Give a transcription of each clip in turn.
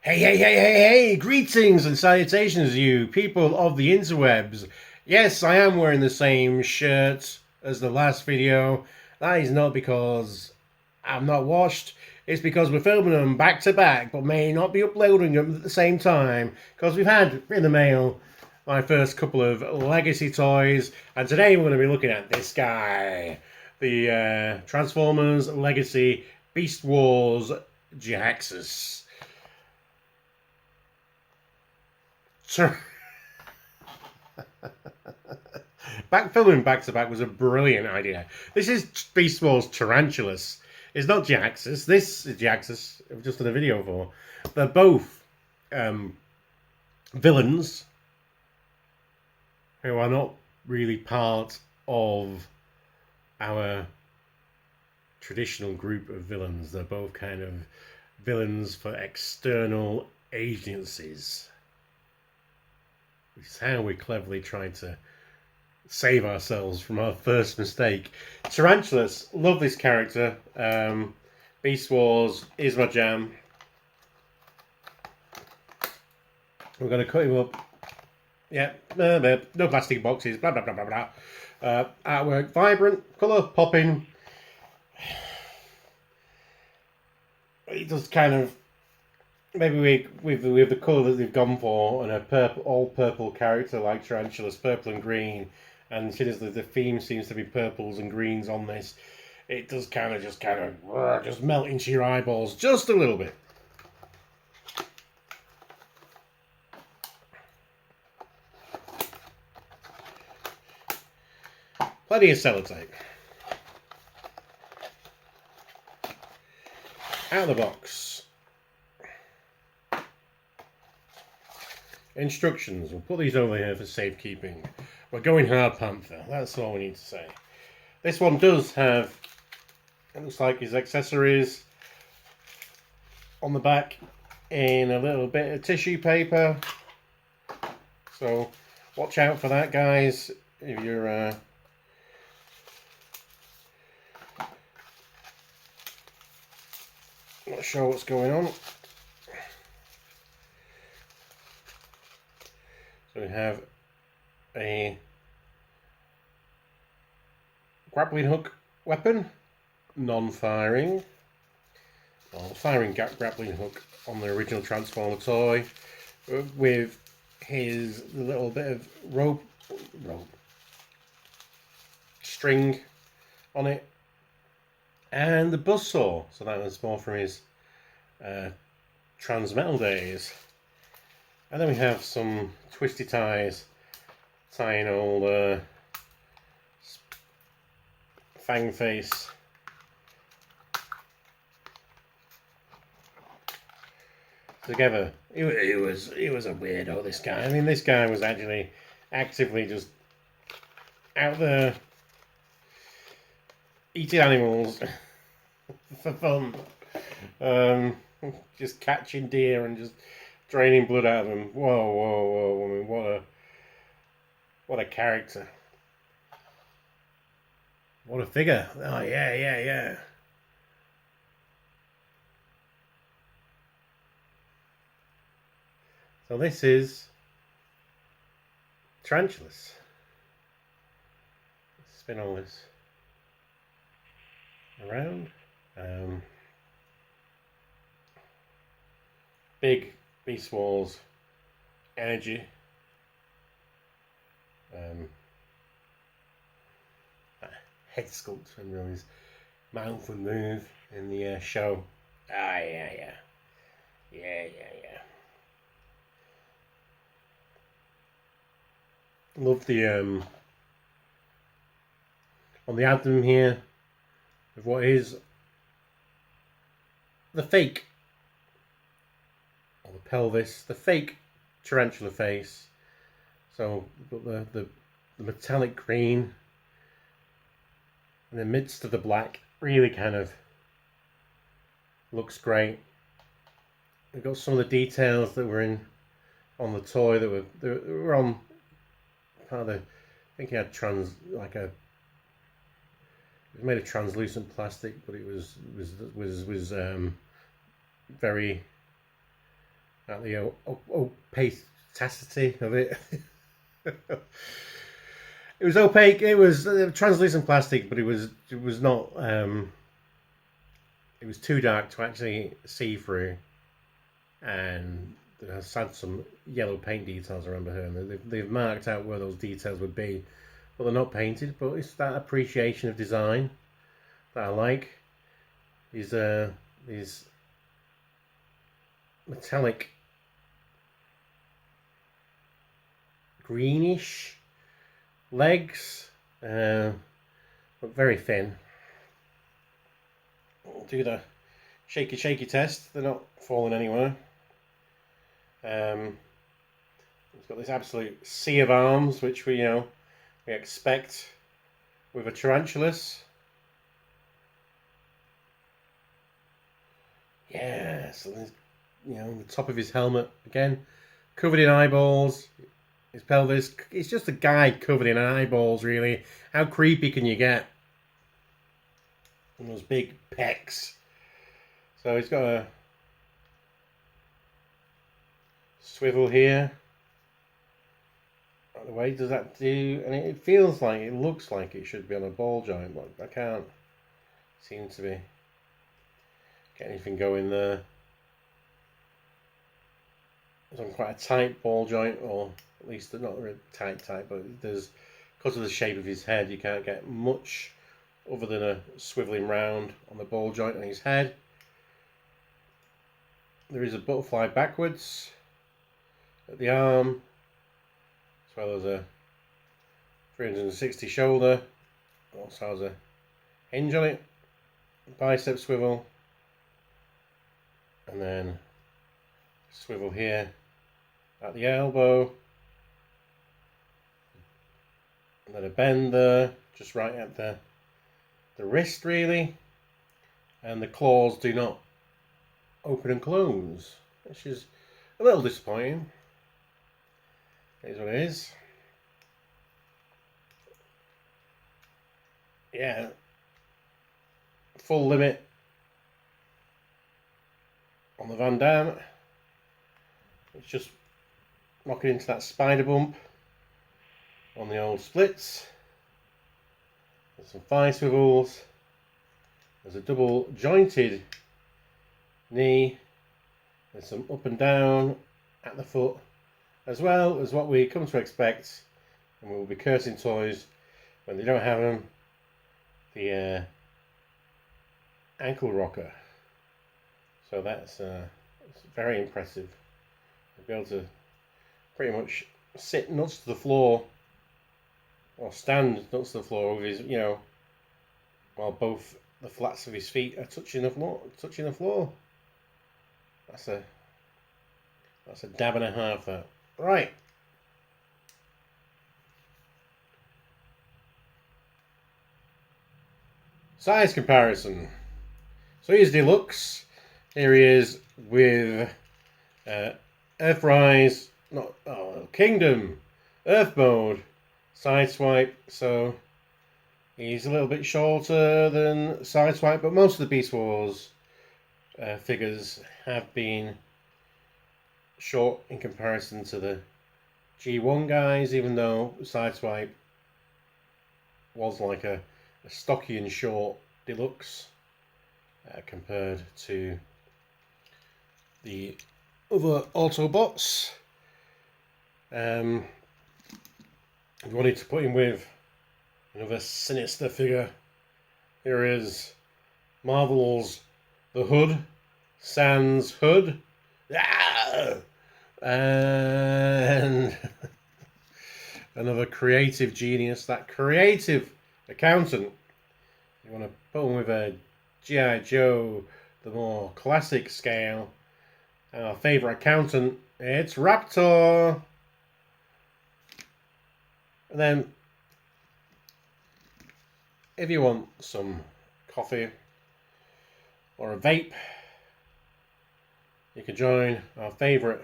Hey, greetings and salutations, you people of the interwebs. Yes, I am wearing the same shirt as the last video. That is not because I'm not washed, it's because we're filming them back to back, but may not be uploading them at the same time, because we've had in the mail my first couple of Legacy toys, and today we're going to be looking at this guy, the Transformers Legacy Beast Wars Tarantulas. Filming back to back was a brilliant idea. This is Beast Wars Tarantulas. It's not Jaxus. This is Jaxus. I've just done a video for. They're both villains who are not really part of our traditional group of villains. They're both kind of villains for external agencies. Which is how we cleverly tried to save ourselves from our first mistake. Tarantulas, love this character. Beast Wars is my jam. We're going to cut him up. Yeah, no plastic boxes, blah, blah, blah, blah, blah. Artwork, vibrant, colour, popping. It does kind of... Maybe with the colour that they've gone for, and a purple, all purple character like Tarantulas, purple and green, and seeing as the theme seems to be purples and greens on this, it does kind of just melt into your eyeballs just a little bit. Plenty of sellotape. Out of the box. Instructions. We'll put these over here for safekeeping. We're going hard panther. That's all we need to say. This one does have, it looks like his accessories on the back in a little bit of tissue paper. So watch out for that, guys. If you're not sure what's going on. So we have a grappling hook weapon, non-firing, firing grappling hook on the original Transformer toy, with his little bit of rope string on it, and the buzzsaw. So that was more from his Transmetal days. And then we have some twisty ties tying old Fang Face together. He was a weirdo, this guy. I mean, this guy was actually actively just out there eating animals for fun. Just catching deer and just draining blood out of them. Whoa. I mean, what a character. What a figure. Oh, yeah. So this is Tarantulas. Spin all this around. Big Beast Wars energy. Head sculpt and his mouth would move in the show. Ah, yeah. Love the on the abdomen here of what is the fake, or the pelvis, the fake tarantula face. So the metallic green in the midst of the black really kind of looks great. We've got some of the details that were in on the toy that were on part of the. I think he had it was made of translucent plastic, but it was very at the opacity of it. It was opaque. It was translucent plastic, but it was not. It was too dark to actually see through, and it has had some yellow paint details around her, and they've marked out where those details would be, but they're not painted. But it's that appreciation of design that I like. These metallic greenish legs, but very thin. We'll do the shaky test. They're not falling anywhere. It's got this absolute sea of arms, which we expect with a tarantulas. Yeah, so there's, the top of his helmet again, covered in eyeballs. His pelvis, it's just a guy covered in eyeballs, really. How creepy can you get? And those big pecs. So he's got a swivel here. By the way, does that do? And it feels like, it looks like it should be on a ball joint, but I can't seem to be get anything going there. It's on quite a tight ball joint, or at least not really tight, but there's, because of the shape of his head, you can't get much other than a swiveling round on the ball joint on his head. There is a butterfly backwards at the arm, as well as a 360 shoulder. Also has a hinge on it, bicep swivel, and then swivel here at the elbow, and then a bend there, just right at the wrist really, and the claws do not open and close, which is a little disappointing. It is what it is. Yeah, full limit on the Van Damme. It's just knocking into that spider bump on the old splits. There's some thigh swivels. There's a double jointed knee. There's some up and down at the foot, as well as what we come to expect, and we will be cursing toys when they don't have them, the ankle rocker. So that's very impressive. Be able to pretty much sit nuts to the floor, or stand nuts to the floor with his, while both the flats of his feet are touching the floor. That's a dab and a half. That right. Size comparison. So here's Deluxe. Here he is with Earthrise, Kingdom, Earth Mode, Sideswipe. So he's a little bit shorter than Sideswipe, but most of the Beast Wars figures have been short in comparison to the G1 guys, even though Sideswipe was like a stocky and short Deluxe compared to the other Autobots. If you wanted to put him with another sinister figure, here is Marvel's The Hood, Sans Hood, and another creative genius, that creative accountant. You want to put him with a G.I. Joe, the more classic scale. Our favourite accountant, it's Raptor. And then, if you want some coffee or a vape, you can join our favourite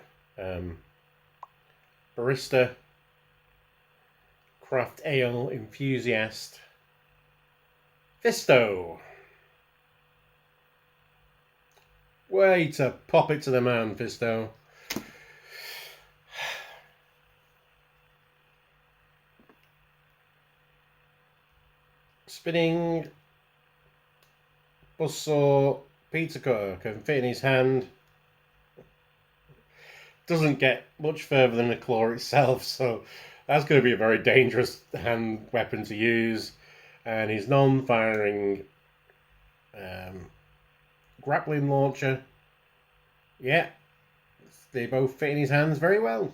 barista, craft ale enthusiast, Fisto. Way to pop it to the man, Fisto. spinning buzzsaw pizza cutter, can fit in his hand. Doesn't get much further than the claw itself, so that's going to be a very dangerous hand weapon to use. And his non-firing grappling launcher, yeah, they both fit in his hands very well.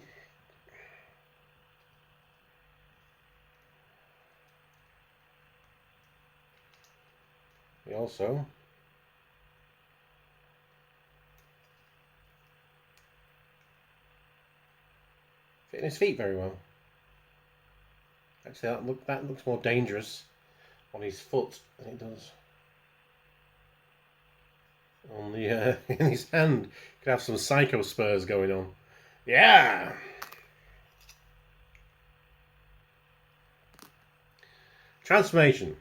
He also fit in his feet very well. Actually, that looks more dangerous on his foot than it does on the in his hand. Could have some psycho spurs going on. Yeah. Transformation.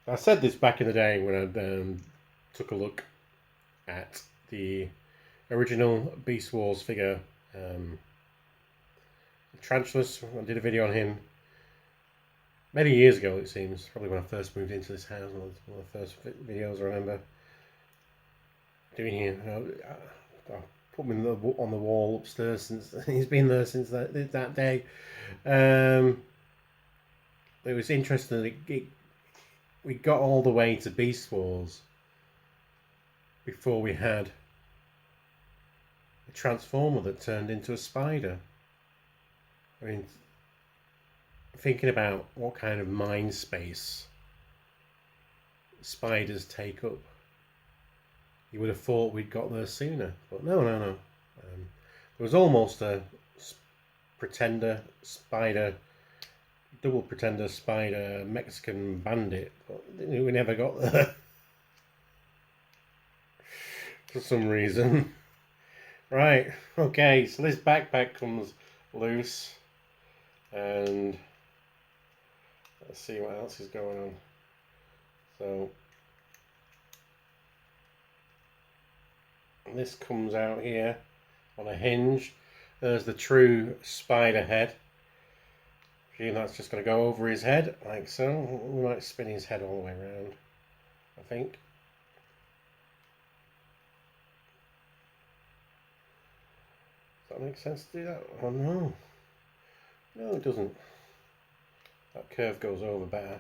I said this back in the day when I took a look at the original Beast Wars figure, Tarantulas. I did a video on him many years ago, it seems. Probably when I first moved into this house, one of the first videos I remember doing him. I put him on the wall upstairs since he's been there since that day. It was interesting that we got all the way to Beast Wars before we had a transformer that turned into a spider. I mean, thinking about what kind of mind space spiders take up, you would have thought we'd got there sooner, but no. There was almost a pretender spider, double pretender spider Mexican bandit, but we never got there for some reason. Right, okay, so this backpack comes loose, and let's see what else is going on. So this comes out here on a hinge. There's the true spider head. And that's just going to go over his head like so. We might spin his head all the way around, I think. Does that make sense to do that? Oh no. No, it doesn't. That curve goes over better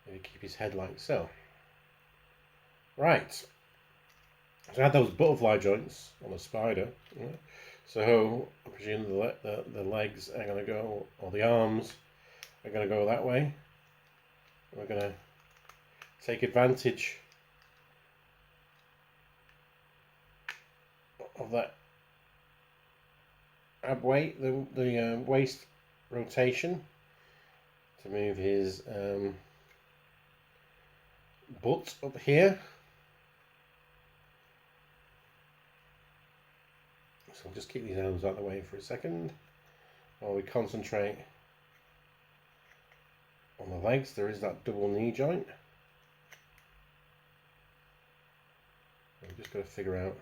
if you keep his head like so. Right. So I had those butterfly joints on a spider. Yeah. So I presume the legs are going to go, or the arms are going to go that way. We're going to take advantage of that ab weight, the waist rotation, to move his butt up here. So I'll just keep these arms out of the way for a second while we concentrate on the legs. There is that double knee joint. We've just got to figure out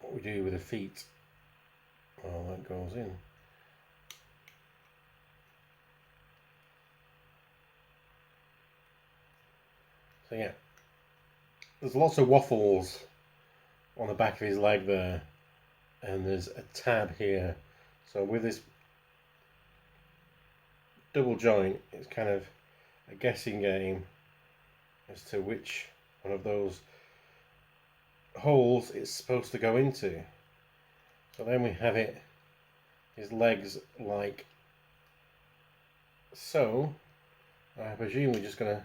what we do with the feet while that goes in. So yeah, there's lots of waffles on the back of his leg there, and there's a tab here. So with this double joint, it's kind of a guessing game as to which one of those holes it's supposed to go into. So then we have his legs like so. I presume we're just going to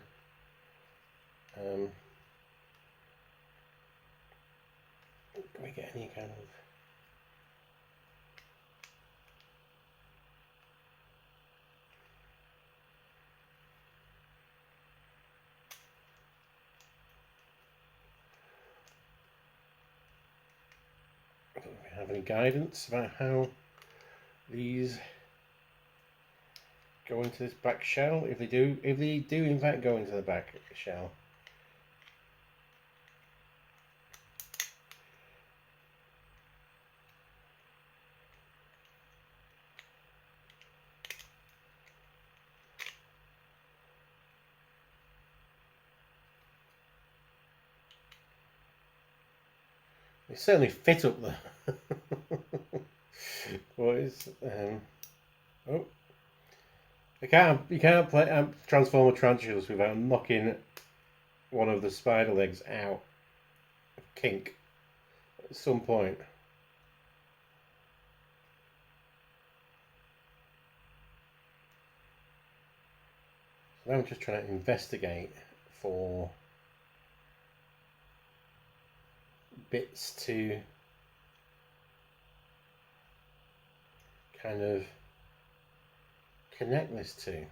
can we get any kind of do we have any guidance about how these go into this back shell? If they do in fact go into the back shell. It certainly fit up there. What is oh, you can't play Transformer Tarantulas without knocking one of the spider legs out of kink at some point. So now I'm just trying to investigate for bits to kind of connect this to.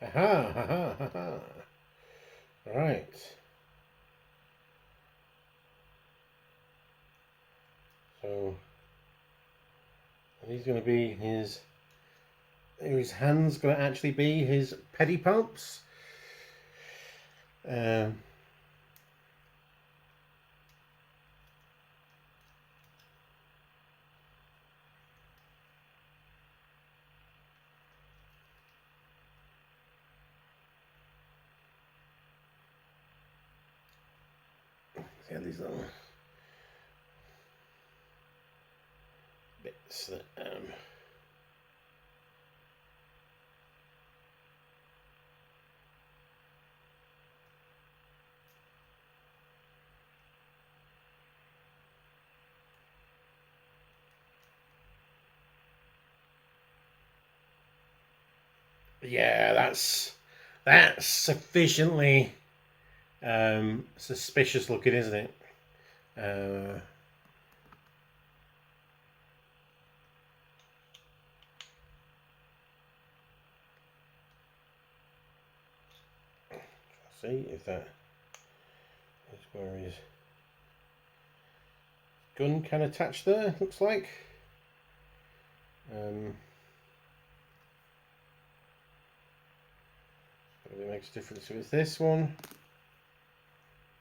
Aha, aha, aha. Right. So he's going to be his hands going to actually be his pedipalps. Yeah, these little bits that yeah, that's sufficiently suspicious looking, isn't it? See if that is where his gun can attach there, looks like. But it makes a difference if it's this one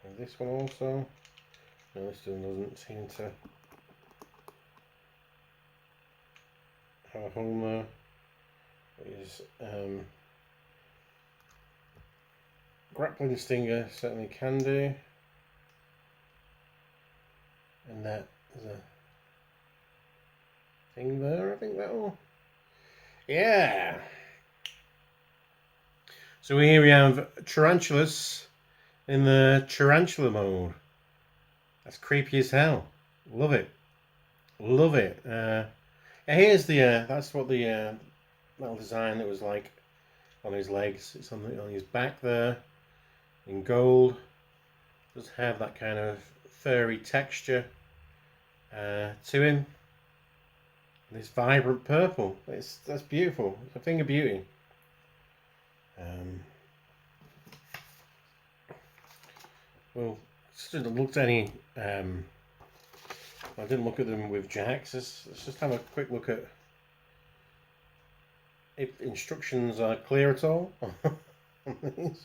and this one also. No, this one doesn't seem to have a hole there. His grappling stinger certainly can do. And that is a thing there, I think that'll. Yeah. So here we have tarantulas in the tarantula mode. That's creepy as hell. Love it. Love it. Here's the that's what the metal design that was like on his legs. It's on his back there in gold. Does have that kind of furry texture to him. And this vibrant purple. That's beautiful. It's a thing of beauty. Well, just didn't look at any. I didn't look at them with jacks. Let's just have a quick look at if instructions are clear at all on these.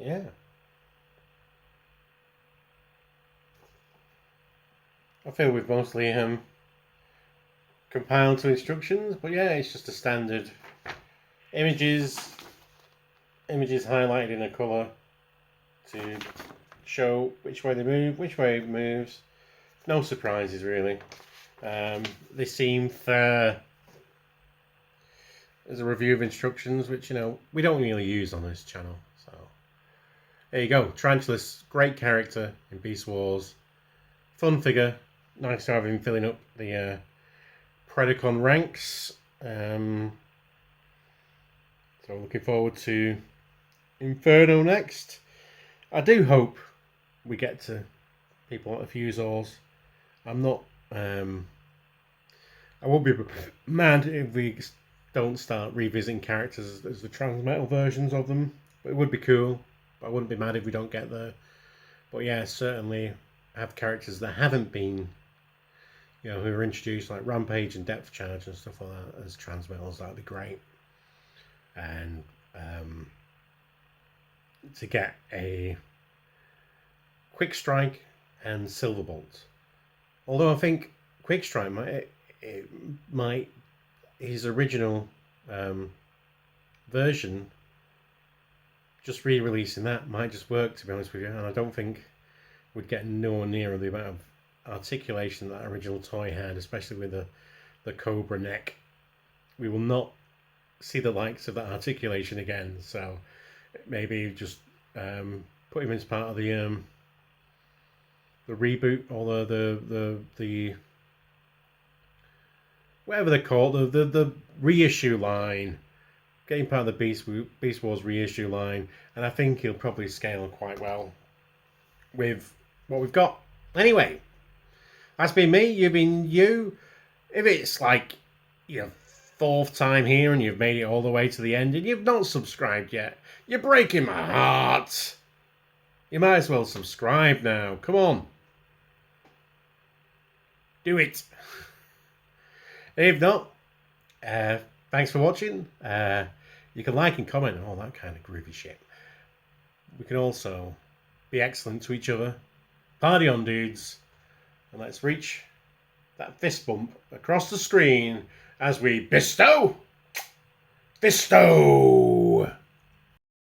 Yeah. I feel we've mostly compiled to instructions, but yeah, it's just a standard images highlighted in a colour to show which way they move, which way it moves. No surprises really. They seem fair. There's a review of instructions, which, you know, we don't really use on this channel. So there you go. Tarantulas, great character in Beast Wars. Fun figure. Nice to have him filling up the Predacon ranks. So looking forward to Inferno next. I do hope we get to people like the Fusors. I'm not. I won't be mad if we don't start revisiting characters as the Transmetal versions of them. But it would be cool. I wouldn't be mad if we don't get there. But yeah, certainly have characters that haven't been, you know, who are introduced like Rampage and Depth Charge and stuff like that as Transmetals. That'd be great. And to get a Quick Strike and Silverbolt. Although I think Quick Strike might his original version, just re-releasing that might just work, to be honest with you. And I don't think we'd get nowhere near the amount of articulation that original toy had, especially with the Cobra neck. We will not see the likes of that articulation again. So maybe just put him as part of the reboot, or the whatever they're called, the reissue line, getting part of the Beast Wars reissue line, and I think he'll probably scale quite well with what we've got. Anyway, that's been me. You've been you. If it's like your fourth time here and you've made it all the way to the end and you've not subscribed yet, you're breaking my heart. You might as well subscribe now. Come on. Do it. If not, thanks for watching. You can like and comment and all that kind of groovy shit. We can also be excellent to each other. Party on, dudes. And let's reach that fist bump across the screen as we bestow.